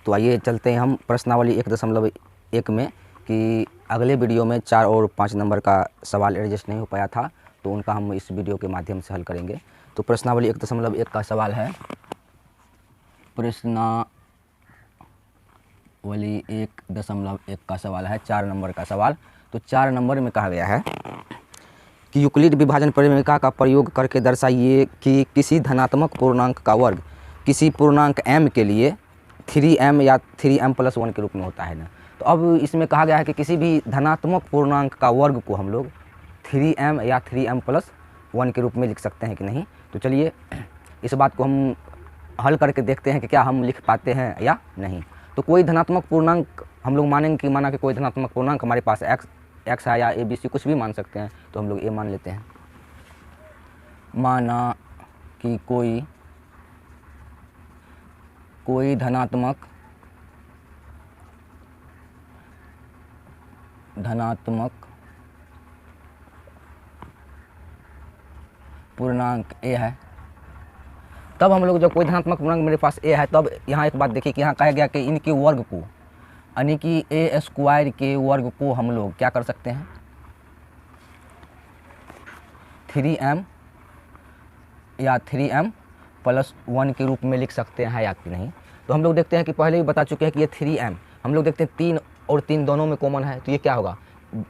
तो आइए चलते हैं हम प्रश्नावली 1.1 में कि अगले वीडियो में 4 और 5 नंबर का सवाल एडजस्ट नहीं हो पाया था, तो उनका हम इस वीडियो के माध्यम से हल करेंगे। तो प्रश्नावली 1.1 का सवाल है, प्रश्नावली 1.1 का सवाल है 4 नंबर का सवाल। तो 4 नंबर में कहा गया है कि यूक्लिड विभाजन परिमेयिका का प्रयोग करके दर्शाइए कि किसी धनात्मक पूर्णांक का वर्ग किसी पूर्णांक m के लिए 3m या 3m+1 के रूप में होता है ना। तो अब इसमें कहा गया है कि किसी भी धनात्मक पूर्णांक का वर्ग को हम लोग 3m या 3m+1 के रूप में लिख सकते हैं कि नहीं। तो चलिए इस बात को हम हल करके देखते हैं कि क्या हम लिख पाते हैं या नहीं। तो कोई धनात्मक पूर्णांक हम लोग मानेंगे कि माना कि कोई धनात्मक पूर्णांक हमारे पास x है या ABC कुछ भी मान सकते हैं, तो हम लोग ये मान लेते हैं। माना कि कोई धनात्मक पूर्णांक a है, तब हम लोग जब कोई धनात्मक पूर्णांक मेरे पास a है, तब यहाँ एक बात देखिए कि यहाँ कहा गया कि इनके वर्ग को यानी कि a² के वर्ग को हम लोग क्या कर सकते हैं 3m या 3m+1 के रूप में लिख सकते हैं या कि नहीं। तो हम लोग देखते हैं कि पहले ही बता चुके हैं कि ये 3m हम लोग देखते हैं 3 और 3 दोनों में कॉमन है, तो ये क्या होगा,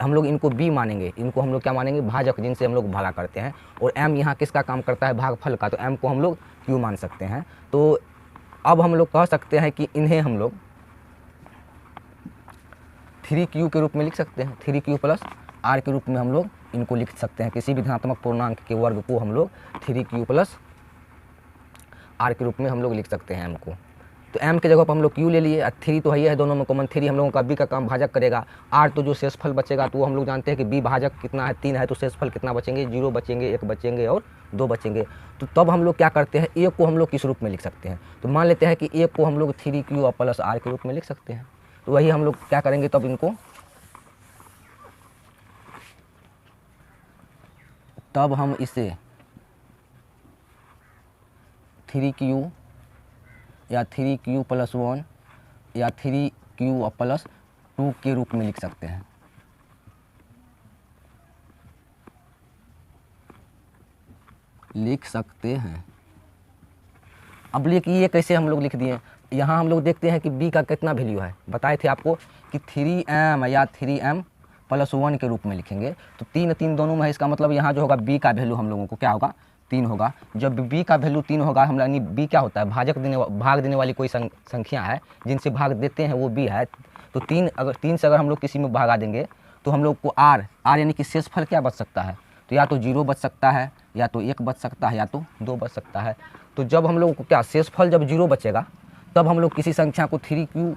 हम लोग इनको b मानेंगे, इनको हम लोग क्या मानेंगे भाजक, जिनसे हम लोग भागा करते हैं। और m यहाँ किसका काम करता है भागफल का, तो m को हम लोग q मान सकते हैं। तो अब हम लोग कह सकते हैं कि इन्हें हम लोग 3q के रूप में लिख सकते हैं, 3q+r के रूप में हम लोग इनको लिख सकते हैं। किसी भी धनात्मक पूर्णांक के वर्ग को हम लोग 3q+r के रूप में हम लोग लिख सकते हैं m को। तो m के जगह पर हम लोग q ले लिए, 3 तो है दोनों में कॉमन, 3 हम लोगों का b का काम भाजक करेगा, r तो जो शेषफल बचेगा, तो हम लोग जानते हैं कि b भाजक कितना है 3 है, तो शेषफल कितना बचेंगे 0 बचेंगे, 1 बचेंगे और 2 बचेंगे। तो तब हम लोग क्या करते हैं a को हम लोग किस रूप में लिख सकते हैं, तो मान लेते हैं कि a को हम लोग 3q+r के रूप में लिख सकते हैं। तो वही हम लोग क्या करेंगे, तब इनको तब हम इसे 3q या 3q+1 या 3q+2 के रूप में लिख सकते हैं। अब देखिए ये कैसे हम लोग लिख दिए, यहाँ हम लोग देखते हैं कि b का कितना वैल्यू है, बताए थे आपको कि 3m या 3m+1 के रूप में लिखेंगे। तो 3 दोनों में है, इसका मतलब यहाँ जो होगा b का वैल्यू हम लोगों को क्या होगा 3 होगा। जब b का वैल्यू 3 होगा, हम यानी b क्या होता है भाग देने वाली कोई संख्या है, जिनसे भाग देते हैं वो b है। तो 3 से अगर हम लोग किसी में भागा देंगे तो हम लोग को r यानी कि शेषफल क्या बच सकता है, तो या तो 0 बच सकता है, या तो 1 बच सकता है, या तो 2 बच सकता है। तो जब हम लोग को क्या शेषफल जब 0 बचेगा, तब हम लोग किसी संख्या को 3q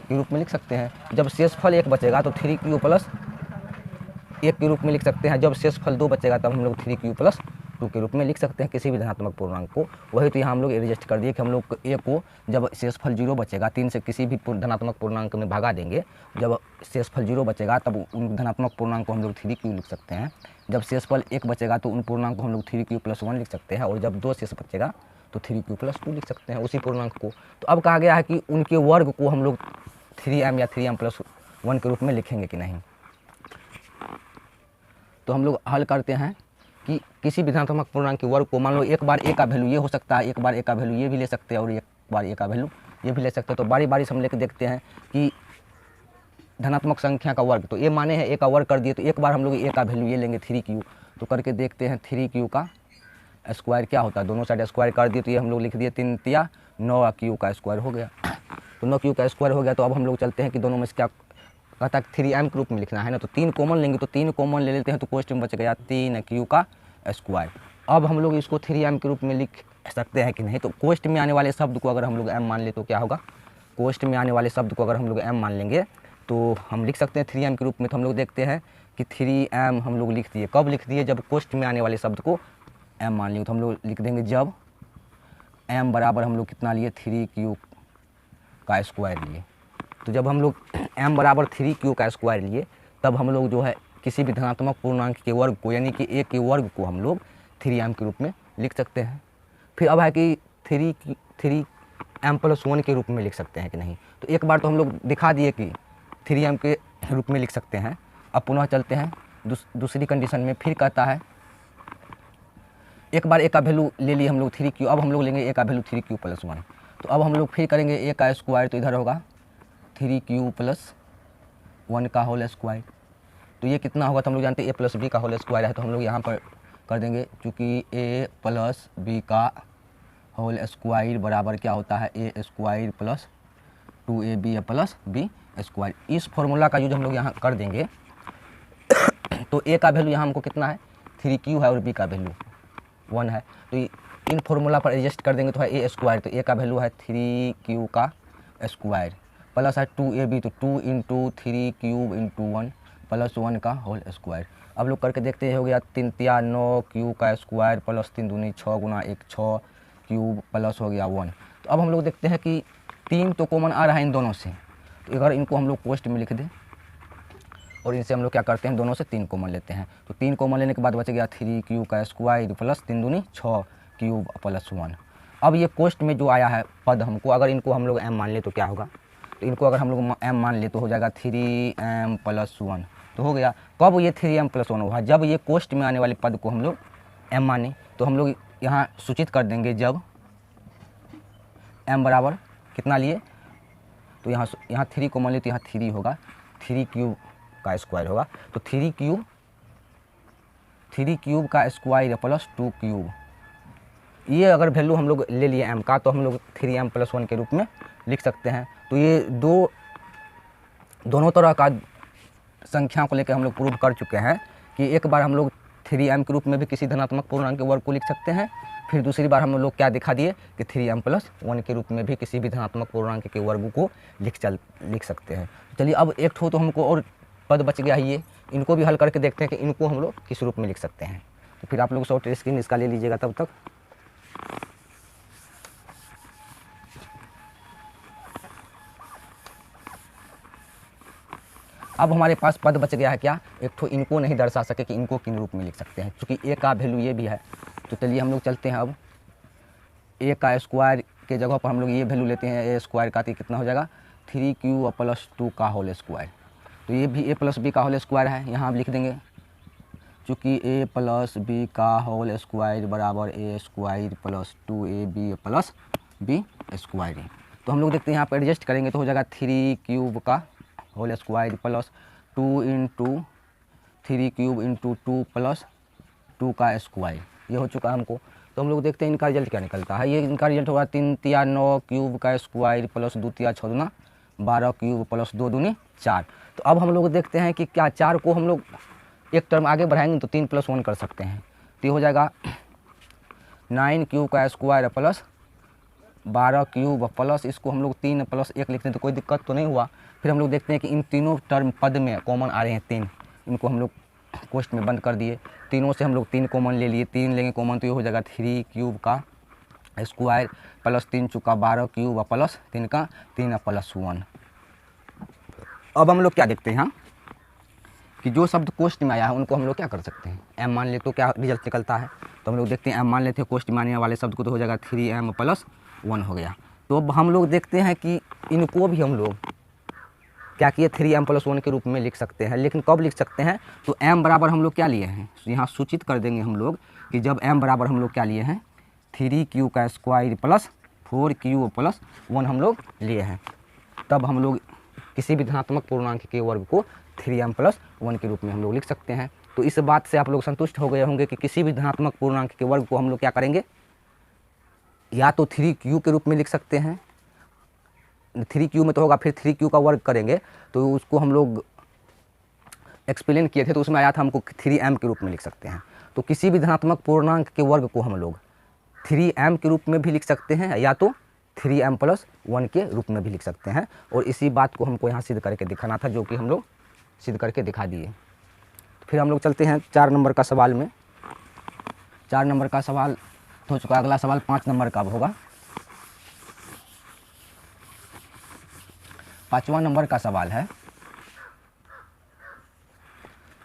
के रूप में लिख सकते हैं। जब शेषफल 1 बचेगा तो 3q+1 के रूप में लिख सकते हैं। जब शेषफल 2 बचेगा तब हम लोग 3q+2 के रूप में लिख सकते हैं किसी भी धनात्मक पूर्णांक को। वही तो यहाँ हम लोग एडजस्ट कर दिए कि हम लोग a को जब शेषफल 0 बचेगा, 3 से किसी भी धनात्मक पूर्णांक में भागा देंगे, जब शेषफल 0 बचेगा तब उन धनात्मक पूर्णांक को हम लोग 3q लिख सकते हैं। जब शेषफल 1 बचेगा तो उन पूर्णांक को हम लोग 3q+1 लिख सकते हैं, और जब 2 शेष बचेगा तो 3q+2 लिख सकते हैं उसी पूर्णांक को। तो अब कहा गया है कि उनके वर्ग को हम लोग 3m या 3m+1 के रूप में लिखेंगे कि नहीं। तो हम लोग हल करते हैं कि किसी भी धनात्मक पूर्णांक के वर्ग को, मान लो एक बार a का वैल्यू ये हो सकता है, एक बार a का वैल्यू ये भी ले सकते हैं, और एक बार a का वैल्यू ये भी ले सकते हैं। तो बारी बारी से हम लेकर देखते हैं कि धनात्मक संख्या का वर्ग, तो a माने हैं a का वर्ग कर दिए, तो एक बार हम लोग a का वैल्यू ये लेंगे 3q। तो करके देखते हैं 3q का स्क्वायर क्या होता है, दोनों साइड स्क्वायर कर दिए, तो ये हम लोग लिख दिए 3 तिया 9q का स्क्वायर हो गया। तो 9q का स्क्वायर हो गया। तो अब हम लोग चलते हैं कि दोनों में से क्या कहता है 3m के रूप में लिखना है ना, तो 3 कॉमन लेंगे, तो 3 कॉमन ले लेते हैं, तो कोष्ट में बच गया 3q का स्क्वायर। अब हम लोग इसको 3m के रूप में लिख सकते हैं कि नहीं। तो कोष्ट में आने वाले शब्द को अगर हम लोग m मान ले तो क्या होगा, कोष्ट में आने वाले शब्द को अगर हम लोग m मान लेंगे तो हम लिख सकते हैं 3m के रूप में। तो हम लोग देखते हैं कि 3m हम लोग लिख दिए, कब लिख दिए, जब कोष्ट में आने वाले शब्द को m मान लिए। तो हम लोग लिख देंगे जब m बराबर हम लोग कितना लिए 3q का स्क्वायर लिए। तो जब हम लोग m बराबर 3q का स्क्वायर लिए, तब हम लोग जो है किसी भी धनात्मक पूर्णांक के वर्ग को यानी कि a के वर्ग को हम लोग 3m के रूप में लिख सकते हैं। फिर अब है कि 3m+1 के रूप में लिख सकते हैं कि नहीं। तो एक बार तो हम लोग दिखा दिए कि 3m के रूप में लिख सकते हैं। अब पुनः चलते हैं दूसरी कंडीशन में। फिर कहता है एक बार a का वैल्यू ले लिए हम लोग 3q, अब हम लोग लेंगे a का वैल्यू 3q+1। तो अब हम लोग फिर करेंगे a का स्क्वायर, तो इधर होगा 3q+1 का होल स्क्वायर। तो ये कितना होगा, तो हम लोग जानते हैं a + b का होल स्क्वायर है, तो हम लोग यहाँ पर कर देंगे, चूँकि a + b का होल स्क्वायर बराबर क्या होता है, a² + 2ab + b स्क्वायर। इस फॉर्मूला का यूज हम लोग यहाँ कर देंगे। तो a का वैल्यू यहाँ हमको कितना है, 3q है, और b का वैल्यू 1 है। तो इन फॉर्मूला पर एडजस्ट कर देंगे तो है a²। तो a का वैल्यू है 3q का स्क्वायर प्लस है 2ab, तो 2 × 3³ × 1 + 1 का होल स्क्वायर। अब लोग करके देखते हैं, हो गया 3 × 9 q का स्क्वायर प्लस 3 दूनी 6 × 1 6 क्यूब प्लस हो गया 1। तो अब हम लोग देखते हैं कि 3 तो कॉमन आ रहा है इन दोनों से, तो अगर इनको हम लोग पोस्ट में लिख दें और इनसे हम लोग क्या करते हैं, दोनों से 3 कॉमन लेते हैं। तो 3 कॉमन लेने के बाद बच गया 3q का स्क्वायर प्लस 3 दूनी 6 क्यूब प्लस 1। अब ये कोष्ट में जो आया है पद हमको, अगर इनको हम लोग m मान ले तो क्या होगा, तो इनको अगर हम लोग m मान ले तो हो जाएगा 3m+1। तो हो गया, कब ये 3m+1 होगा, जब ये कोष्ट में आने वाले पद को हम लोग m माने। तो हम लोग यहाँ सूचित कर देंगे जब m बराबर कितना लिए, तो यहाँ 3 को मान ले तो यहाँ 3 होगा, 3q का स्क्वायर होगा। तो 3 क्यूब का स्क्वायर प्लस 2 ये अगर वैल्यू हम लोग ले लिए m का, तो हम लोग 3m+1 के रूप में लिख सकते हैं। तो ये दोनों तरह का संख्या को लेकर हम लोग प्रूव कर चुके हैं कि एक बार हम लोग 3m के रूप में भी किसी धनात्मक पूर्णांक के वर्ग को लिख सकते हैं, फिर दूसरी बार हम लोग क्या दिखा दिए कि 3m+1 के रूप में भी किसी भी धनात्मक पूर्णांक के वर्ग को लिख सकते हैं। चलिए अब एक तो हमको और पद बच गया है, ये इनको भी हल करके देखते हैं कि इनको हम लोग किस रूप में लिख सकते हैं। तो फिर आप लोग शॉर्ट स्क्रीन इसका ले लीजिएगा तब तक। अब हमारे पास पद बच गया है क्या, एक तो इनको नहीं दर्शा सके कि इनको किन रूप में लिख सकते हैं, क्योंकि a का वैल्यू ये भी है। तो चलिए हम लोग चलते हैं, अब a का स्क्वायर के जगह पर हम लोग ये वैल्यू लेते हैं a² का, तो कितना हो जाएगा 3q + 2 का होल स्क्वायर। तो ये भी a + b का होल स्क्वायर है, यहाँ आप लिख देंगे, चूँकि a + b का होल स्क्वायर बराबर a² + 2ab + b स्क्वायर। तो हम लोग देखते हैं यहाँ पर एडजस्ट करेंगे तो हो जाएगा 3 का होल स्क्वायर प्लस 2 × 3³ × 2 + 2 का स्क्वायर, ये हो चुका है हमको। तो हम लोग देखते हैं इनका रिजल्ट क्या निकलता है। ये इनका रिजल्ट होगा 3 × 9 क्यूब का स्क्वायर प्लस 2 × 6 × 12 क्यूब प्लस 2 दूनी 4। तो अब हम लोग देखते हैं कि क्या 4 को हम लोग एक टर्म आगे बढ़ाएंगे तो 3+1 कर सकते हैं। तो ये हो जाएगा 9 का स्क्वायर प्लस 12 क्यूब प्लस, इसको हम लोग 3 + 1 लिखते हैं तो कोई दिक्कत तो नहीं हुआ। फिर हम लोग देखते हैं कि इन तीनों टर्म पद में कॉमन आ रहे हैं 3, इनको हम लोग कोष्ट में बंद कर दिए। तीनों से हम लोग 3 कॉमन ले लिए, 3 लेंगे कॉमन तो ये हो जाएगा 3 का स्क्वायर प्लस 3 × 12 क्यूब प्लस 3 का 3 + 1। अब हम लोग क्या देखते हैं यहाँ कि जो शब्द कोष्ट में आया है उनको हम लोग क्या कर सकते हैं, m मान ले तो क्या रिजल्ट निकलता है। तो हम लोग देखते हैं m मान लेते हैं कोष्ट में आने वाले शब्द को, तो हो जाएगा 3m+1 हो गया। तो अब हम लोग देखते हैं कि इनको भी हम लोग क्या किए 3m+1 के रूप में लिख सकते हैं, लेकिन कब लिख सकते हैं, तो m बराबर हम लोग क्या लिए हैं, यहाँ सूचित कर देंगे हम लोग कि जब m बराबर हम लोग क्या लिए हैं 3q का स्क्वायर प्लस 4q + 1 हम लोग लिए हैं, तब हम लोग किसी भी धनात्मक पूर्णांक के वर्ग को 3m+1 के रूप में हम लोग लिख सकते हैं। तो इस बात से आप लोग संतुष्ट हो गए होंगे कि किसी भी धनात्मक पूर्णांक के वर्ग को हम लोग क्या करेंगे, या तो 3q के रूप में लिख सकते हैं, 3q में तो होगा, फिर 3q का वर्ग करेंगे तो उसको हम लोग एक्सप्लेन किए थे, तो उसमें आया था हमको 3m के रूप में लिख सकते हैं। तो किसी भी धनात्मक पूर्णांक के वर्ग को हम लोग 3m के रूप में भी लिख सकते हैं, या तो 3m+1 के रूप में भी लिख सकते हैं। और इसी बात को हमको यहाँ सिद्ध करके दिखाना था, जो कि हम लोग सिद्ध करके दिखा दिए। फिर हम लोग चलते हैं 4 नंबर का सवाल में। 4 नंबर का सवाल हो चुका, अगला सवाल 5 नंबर का होगा। 5वां नंबर का सवाल है।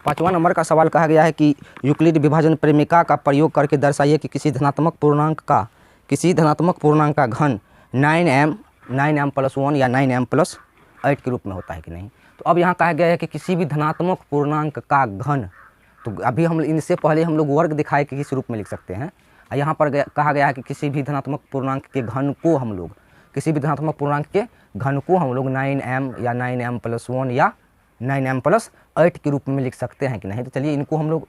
5वां नंबर का सवाल कहा गया है कि यूक्लिड विभाजन प्रेमिका का प्रयोग करके दर्शाइए कि किसी धनात्मक पूर्णांक का घन 9m प्लस 1 या 9m प्लस 8 के रूप में होता है कि नहीं। तो अब यहाँ कहा गया है कि किसी भी धनात्मक पूर्णांक का घन, तो अभी हम इनसे पहले हम लोग वर्ग दिखाए कि किस रूप में लिख सकते हैं। यहाँ पर कहा गया है कि किसी भी धनात्मक पूर्णांक के घन को हम लोग 9m या 9m प्लस 1 या 9m प्लस 8 के रूप में लिख सकते हैं कि नहीं। तो चलिए इनको हम लोग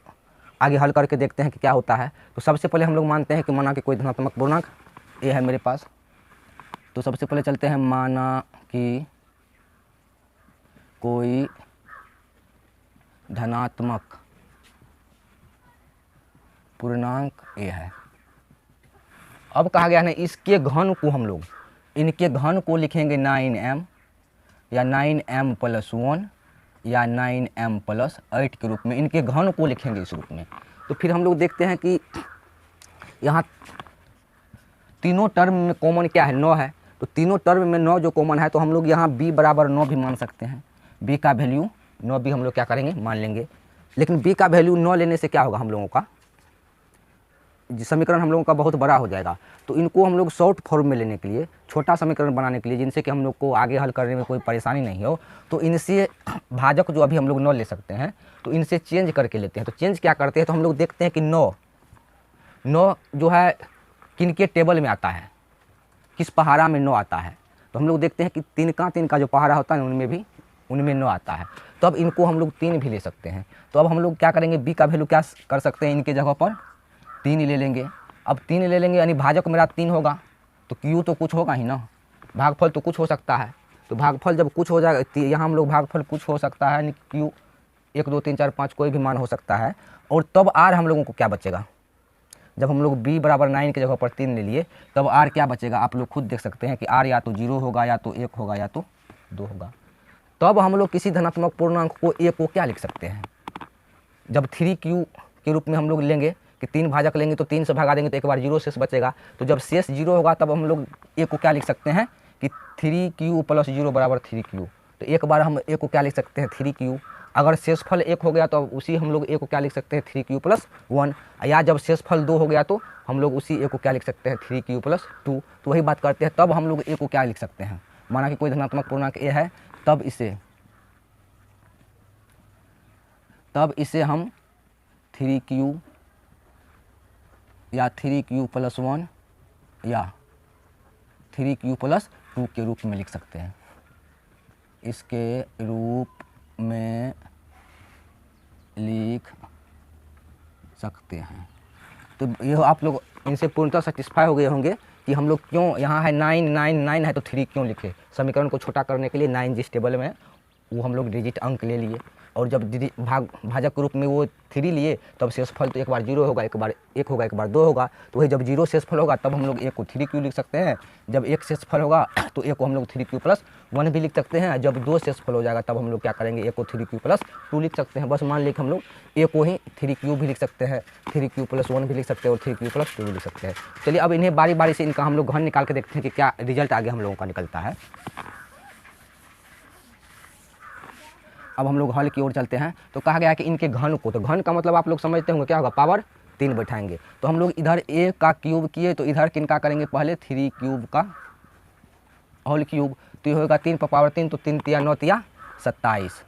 आगे हल करके देखते हैं कि क्या होता है। तो सबसे पहले हम लोग मानते हैं कि माना कि कोई धनात्मक पूर्णांक ए है मेरे पास। तो सबसे पहले चलते हैं, माना कि कोई धनात्मक पूर्णांक ए है। अब कहा गया है इसके घन को हम लोग, इनके घन को लिखेंगे 9m या 9m प्लस 1 या 9m प्लस 8 के रूप में, इनके घन को लिखेंगे इस रूप में। तो फिर हम लोग देखते हैं कि यहाँ तीनों टर्म में कॉमन क्या है, 9 है। तो तीनों टर्म में 9 जो कॉमन है, तो हम लोग यहाँ b बराबर 9 भी मान सकते हैं। b का वैल्यू 9 भी हम लोग क्या करेंगे, मान लेंगे। लेकिन b का वैल्यू 9 लेने से क्या होगा, हम लोगों का समीकरण हम लोगों का बहुत बड़ा हो जाएगा। तो इनको हम लोग शॉर्ट फॉर्म में लेने के लिए, छोटा समीकरण बनाने के लिए, जिनसे कि हम लोग को आगे हल करने में कोई परेशानी नहीं हो, तो इनसे भाजक जो अभी हम लोग 9 ले सकते हैं, तो इनसे चेंज करके लेते हैं। तो चेंज क्या करते हैं, तो हम लोग देखते हैं कि 9 जो है किनके टेबल में आता है, किस पहाड़ा में 9 आता है। तो हम लोग देखते हैं कि 3 का जो पहाड़ा होता है उनमें 9 आता है। तो अब इनको हम लोग 3 भी ले सकते हैं। तो अब हम लोग क्या करेंगे, b का वैल्यू क्या कर सकते हैं, इनके जगह पर 3 ले लेंगे। अब 3 ले लेंगे यानी भाजक मेरा 3 होगा, तो q तो कुछ होगा ही ना, भागफल तो कुछ हो सकता है। तो भागफल जब कुछ हो जाएगा, यहाँ हम लोग भागफल कुछ हो सकता है, यानी q 1 2 3 4 5 कोई भी मान हो सकता है। और तब r हम लोगों को क्या बचेगा, जब हम लोग b बराबर 9 की जगह पर 3 ले लिए, तब r क्या बचेगा, आप लोग खुद देख सकते हैं कि r या तो 0 होगा, या तो 1 होगा, या तो 2 होगा। तब हम लोग किसी धनात्मक पूर्णांक को a को क्या लिख सकते हैं, जब 3q के रूप में हम लोग लेंगे कि 3 भाजक लेंगे तो 3 से भगा देंगे तो एक बार 0 शेष बचेगा। तो जब शेष 0 होगा तब हम लोग a को क्या लिख सकते हैं कि 3q प्लस 0 बराबर 3q। तो एक बार हम a को क्या लिख सकते हैं, 3q। अगर शेषफल 1 हो गया तो उसी हम लोग a को क्या लिख सकते हैं, 3q प्लस 1। या जब शेषफल 2 हो गया तो हम लोग उसी a को क्या लिख सकते हैं, 3q प्लस 2। तो वही बात करते हैं, तब हम लोग a को क्या लिख सकते हैं, माना कि कोई धनात्मक पूर्णांक a है, तब इसे हम 3q या 3q प्लस 1 या 3q प्लस 2 के रूप में लिख सकते हैं, इसके रूप में लिख सकते हैं। तो ये आप लोग इनसे पूर्णतः सेटिस्फाई हो गए होंगे कि हम लोग क्यों यहाँ है 9 9 9 है तो 3 क्यों लिखे। समीकरण को छोटा करने के लिए 9 जिस टेबल में वो हम लोग डिजिट अंक ले लिए, और जब भाजक के रूप में वो 3 लिए, तब शेषफल तो एक बार 0 होगा, एक बार 1 होगा, एक बार 2 होगा। तो वही जब 0 शेषफल होगा तब हम लोग 1 को 3q लिख सकते हैं। जब 1 शेषफल होगा तो 1 को हम लोग 3q प्लस 1 भी लिख सकते हैं। जब 2 शेषफल हो जाएगा तब हम लोग क्या करेंगे, 1 को 3q प्लस 2 लिख सकते हैं। बस मान लीजिए हम लोग 1 को ही 3q भी लिख सकते हैं, 3q प्लस 1 भी लिख सकते हैं, और 3q प्लस 2 भी लिख सकते हैं। चलिए अब इन्हें बारी बारी से इनका हम लोग घन निकाल के देखते हैं कि क्या रिजल्ट आगे हम लोगों का निकलता है। अब हम लोग हल की ओर चलते हैं। तो कहा गया है कि इनके घन को, तो घन का मतलब आप लोग समझते होंगे क्या होगा, पावर 3 बैठाएंगे। तो हम लोग इधर a का क्यूब किए, तो इधर किनका करेंगे, पहले 3 क्यूब का होल क्यूब। तो ये होगा 3 पर पावर 3, तो 3 तिया 9 तिया 27,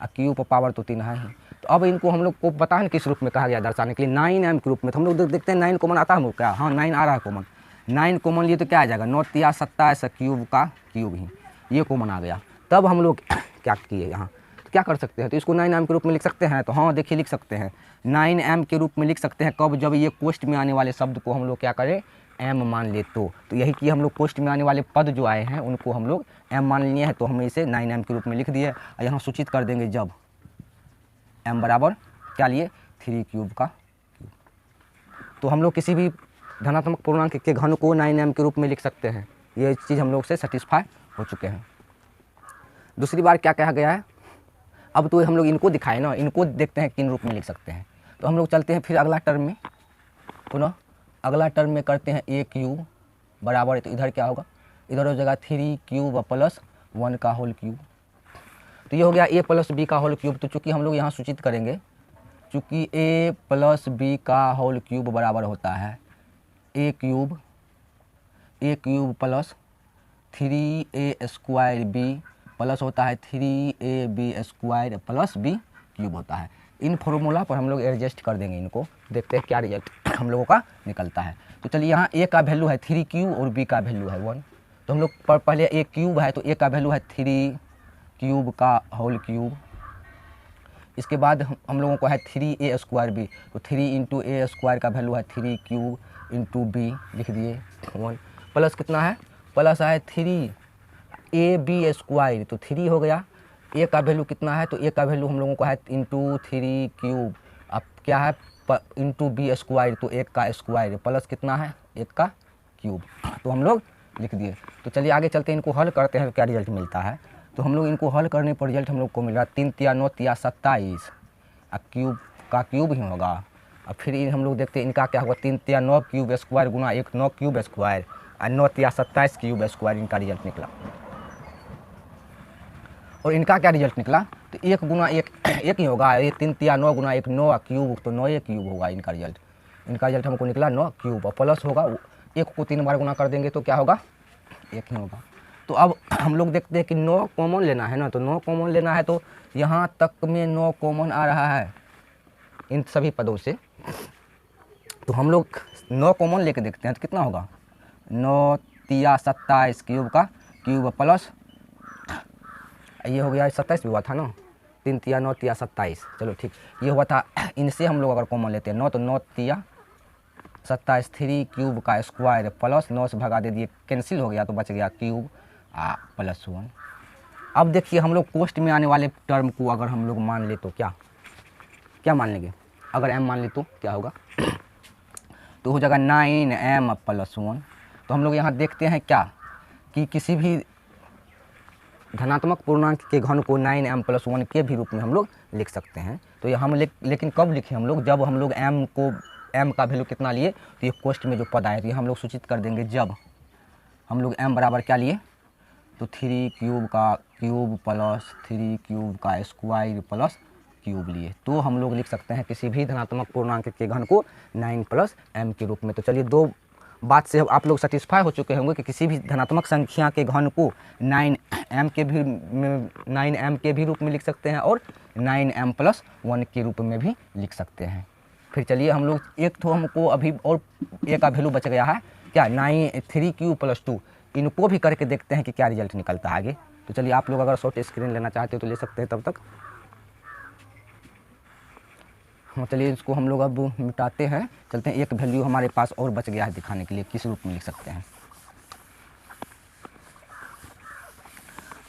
और क्यूब पर पावर तो 3 है ही। तो अब इनको हम लोग को पता है किस रूप में कहा गया दर्शाने के लिए, 9m के रूप में। तो हम लोग देखते हैं 9 कॉमन आता है हम लोग क्या, हाँ 9 आ रहा है कॉमन। 9 कॉमन लिए तो क्या आ जाएगा, 9 तिया 27 क्यूब का क्यूब ही, ये कॉमन आ गया। तब हम लोग क्या किए, यहाँ क्या कर सकते हैं, तो इसको 9m के रूप में लिख सकते हैं। तो हाँ देखिए लिख सकते हैं, 9m के रूप में लिख सकते हैं। कब, जब ये कोष्ठ में आने वाले शब्द को हम लोग क्या करें, m मान ले। तो यही कि हम लोग कोष्ठ में आने वाले पद जो आए हैं उनको हम लोग m मान लिए हैं, तो हम इसे 9m के रूप में लिख दिए। और यहाँ सूचित कर देंगे जब m बराबर क्या लिए, 3 क्यूब का क्यूब। तो हम लोग किसी भी धनात्मक पूर्णांक के घन को 9m के रूप में लिख सकते हैं। ये चीज़ हम लोग से सेटिस्फाई हो चुके हैं। दूसरी बार क्या कहा गया है, अब तो हम लोग इनको दिखाए ना, इनको देखते हैं किन रूप में लिख सकते हैं। तो हम लोग चलते हैं फिर अगला टर्म में, पुनः अगला टर्म में करते हैं a क्यूब बराबर, तो इधर क्या होगा, इधर हो जाएगा 3 क्यूब प्लस 1 का होल क्यूब। तो ये हो गया a प्लस b का होल क्यूब। तो चूँकि हम लोग यहाँ सूचित करेंगे, चूँकि a प्लस b का होल क्यूब बराबर होता है a cube a cube plus 3a square b plus होता है 3ab square plus b cube होता है। इन फॉर्मूला पर हम लोग एडजस्ट कर देंगे इनको, देखते हैं क्या रिजल्ट हम लोगों का निकलता है। तो चलिए यहाँ a का वैल्यू है 3q और b का वैल्यू है 1। तो हम लोग पहले a क्यूब है तो a का वैल्यू है 3 क्यूब का होल क्यूब। इसके बाद हम लोगों को है 3a स्क्वायर बी, तो 3 इंटू ए स्क्वायर का वैल्यू है 3 क्यूब इंटू बी लिख दिए 1 प्लस कितना है, प्लस है 3ab स्क्वायर, तो 3 हो गया। ए का वैल्यू कितना है, तो ए का वैल्यू हम लोगों को है इंटू 3 क्यूब, अब क्या है इंटू बी स्क्वायर, तो 1 का स्क्वायर प्लस कितना है 1 का क्यूब, तो हम लोग लिख दिए। तो चलिए आगे चलते हैं, इनको हल करते हैं क्या रिजल्ट मिलता है। तो हम लोग इनको हल करने पर रिजल्ट हम लोग को मिल रहा है 3 तिया 9 तिया 27, अब क्यूब का क्यूब ही होगा। अब फिर हम लोग देखते हैं इनका क्या होगा, 3 तिया 9 क्यूब स्क्वायर गुना 1 9 क्यूब स्क्वायर और 9 तिया 27 क्यूब स्क्वायर, इनका रिजल्ट निकला। और इनका क्या रिजल्ट निकला, तो 1 गुना 1 1 ही होगा, ये 3 तिया 9 गुना 1 9 क्यूब, तो 9 क्यूब होगा इनका रिजल्ट। इनका रिजल्ट हमको निकला 9 क्यूब और प्लस होगा 1 को 3 बार गुना कर देंगे तो क्या होगा 1 ही होगा। तो अब हम लोग देखते हैं कि 9 कॉमन लेना है ना, तो 9 कॉमन लेना है, तो यहाँ तक में 9 कॉमन आ रहा है इन सभी पदों से। तो हम लोग 9 कॉमन लेके देखते हैं तो कितना होगा, 9 तिया 27 क्यूब का क्यूब प्लस ये हो गया 27 भी हुआ था ना, 3 तिया 9 तिया 27, चलो ठीक ये हुआ था। इनसे हम लोग अगर कॉमन लेते हैं 9 तो 9 तिया 27 3 क्यूब का स्क्वायर प्लस 9 से भगा दे दिए, कैंसिल हो गया तो बच गया क्यूब प्लस 1। अब देखिए हम लोग कोष्ट में आने वाले टर्म को अगर हम लोग मान ले तो क्या मान लेंगे, अगर m मान ले तो क्या होगा, तो हो जाएगा 9m प्लस 1। तो हम लोग यहाँ देखते हैं क्या कि किसी भी धनात्मक पूर्णांक के घन को 9m प्लस 1 के भी रूप में हम लोग लिख सकते हैं। तो ये हम लेकिन कब लिखे हम लोग, जब हम लोग m का वैल्यू कितना लिए, तो ये कोष्ट में जो पद आए तो ये हम लोग सूचित कर देंगे जब हम लोग m बराबर क्या लिए, तो 3 क्यूब का क्यूब प्लस 3 क्यूब का स्क्वायर प्लस क्यूब लिए, तो हम लोग लिख सकते हैं किसी भी धनात्मक पूर्णांक के घन को 9 प्लस m के रूप में। तो चलिए दो बात से आप लोग सेटिस्फाई हो चुके होंगे कि किसी भी धनात्मक संख्या के घन को 9m के भी रूप में लिख सकते हैं और 9m प्लस 1 के रूप में भी लिख सकते हैं। फिर चलिए हम लोग एक तो हमको अभी और a का वैल्यू बच गया है क्या, 3 क्यूब प्लस 2, इनको भी करके देखते हैं कि क्या रिजल्ट निकलता है आगे। तो चलिए आप लोग अगर शॉर्ट स्क्रीन लेना चाहते हो तो ले सकते हैं तब तक। चलिए इसको हम लोग अब मिटाते हैं, चलते हैं एक वैल्यू हमारे पास और बच गया है दिखाने के लिए किस रूप में लिख सकते हैं।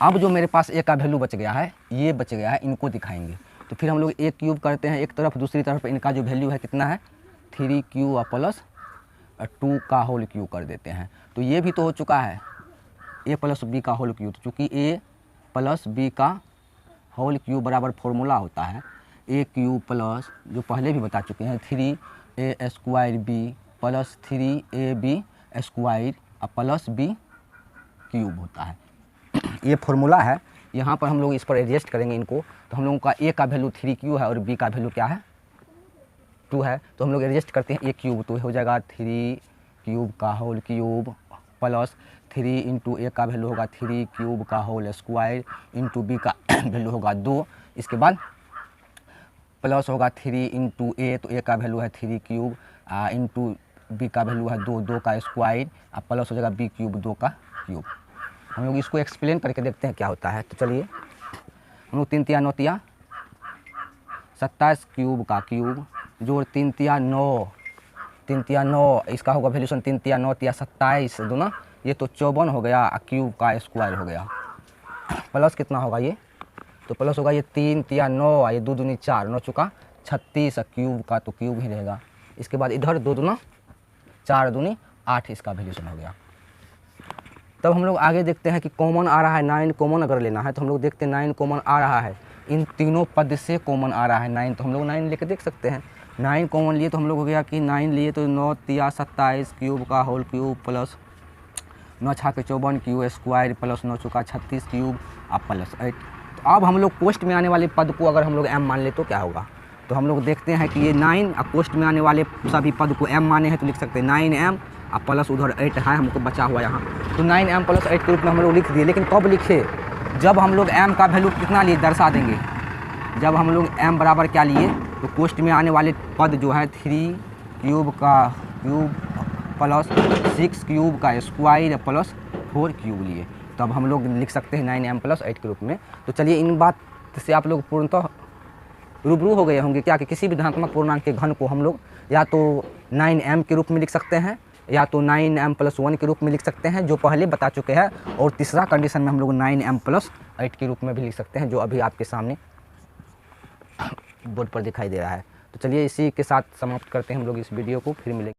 अब जो मेरे पास a का वैल्यू बच गया है, ये बच गया है, इनको दिखाएंगे। तो फिर हम लोग a क्यूब करते हैं एक तरफ, दूसरी तरफ इनका जो वैल्यू है कितना है 3 क्यूब प्लस 2 का होल क्यूब कर देते हैं। तो ये भी तो हो चुका है a प्लस बी का होल क्यूब, चूँकि a प्लस बी का होल क्यूब बराबर फॉर्मूला होता है a क्यूब प्लस जो पहले भी बता चुके हैं 3a square b plus 3ab square plus b cube होता है। ये फॉर्मूला है, यहाँ पर हम लोग इस पर एडजस्ट करेंगे इनको। तो हम लोगों का a का वैल्यू 3 क्यूब है और b का वैल्यू क्या है 2 है, तो हम लोग एडजस्ट करते हैं a क्यूब, तो हो जाएगा 3 क्यूब का whole cube plus 3 into a का वैल्यू होगा 3 क्यूब का होल स्क्वायर इंटू b का वैल्यू होगा 2, इसके बाद प्लस होगा 3 इंटू a, तो a का वैल्यू है 3 क्यूब इंटू b का वैल्यू है 2 का स्क्वायर प्लस हो जाएगा b क्यूब 2 का क्यूब। हम लोग इसको एक्सप्लेन करके देखते हैं क्या होता है। तो चलिए हम लोग 3 तिया 9 तिया 27 क्यूब का क्यूब जोड़ 3 तिया 9 इसका होगा वैल्यूशन 3 तिया 9 तिया 27 दोनों, ये तो 54 हो गया, क्यूब का स्क्वायर हो गया, प्लस कितना होगा ये, तो प्लस होगा ये 3 तिया 9, ये 2 दूनी 4 9 चुका 36 क्यूब का, तो क्यूब ही रहेगा। इसके बाद इधर 2 दूना 4 दूनी 8 इसका वैल्यूशन हो गया। तब हम लोग आगे देखते हैं कि कॉमन आ रहा है 9 कॉमन अगर लेना है तो हम लोग देखते हैं 9 कॉमन आ रहा है, इन तीनों पद से कॉमन आ रहा है 9, तो हम लोग 9 लेके देख सकते हैं। 9 कॉमन लिए तो हम लोग हो गया कि 9 लिए तो 9 तिया 27 क्यूब का होल क्यूब प्लस 9 छाके 54 क्यूब स्क्वायर प्लस 9 चुका 36 क्यूब प्लस 8। तो अब हम लोग कोष्ट में आने वाले पद को अगर हम लोग m मान ले तो क्या होगा, तो हम लोग देखते हैं कि ये 9 कोष्ट में आने वाले सभी पद को m माने हैं तो लिख सकते हैं 9m अब प्लस उधर 8 है हमको बचा हुआ यहाँ, तो 9m + 8 के रूप में हम लोग लिख दिए। लेकिन कब लिखे, जब हम लोग m का वैल्यू कितना लिए दर्शा देंगे। जब हम लोग m बराबर क्या लिए, तो कोष्ठ में आने वाले पद जो है 3 क्यूब का क्यूब प्लस 6 क्यूब का स्क्वायर प्लस 4 क्यूब लिए, तो अब हम लोग लिख सकते हैं 9m + 8 के रूप में। तो चलिए इन बात से आप लोग पूर्णतः रूबरू हो गए होंगे क्या कि किसी भी धनात्मक पूर्णांक के घन को हम लोग या तो 9m के रूप में लिख सकते हैं या तो 9m + 1 के रूप में लिख सकते हैं, जो पहले बता चुके हैं, और तीसरा कंडीशन में हम लोग 9m + 8 के रूप में भी लिख सकते हैं, जो अभी आपके सामने बोर्ड पर दिखाई दे रहा है। तो चलिए इसी के साथ समाप्त करते हैं हम लोग इस वीडियो को, फिर मिलेंगे।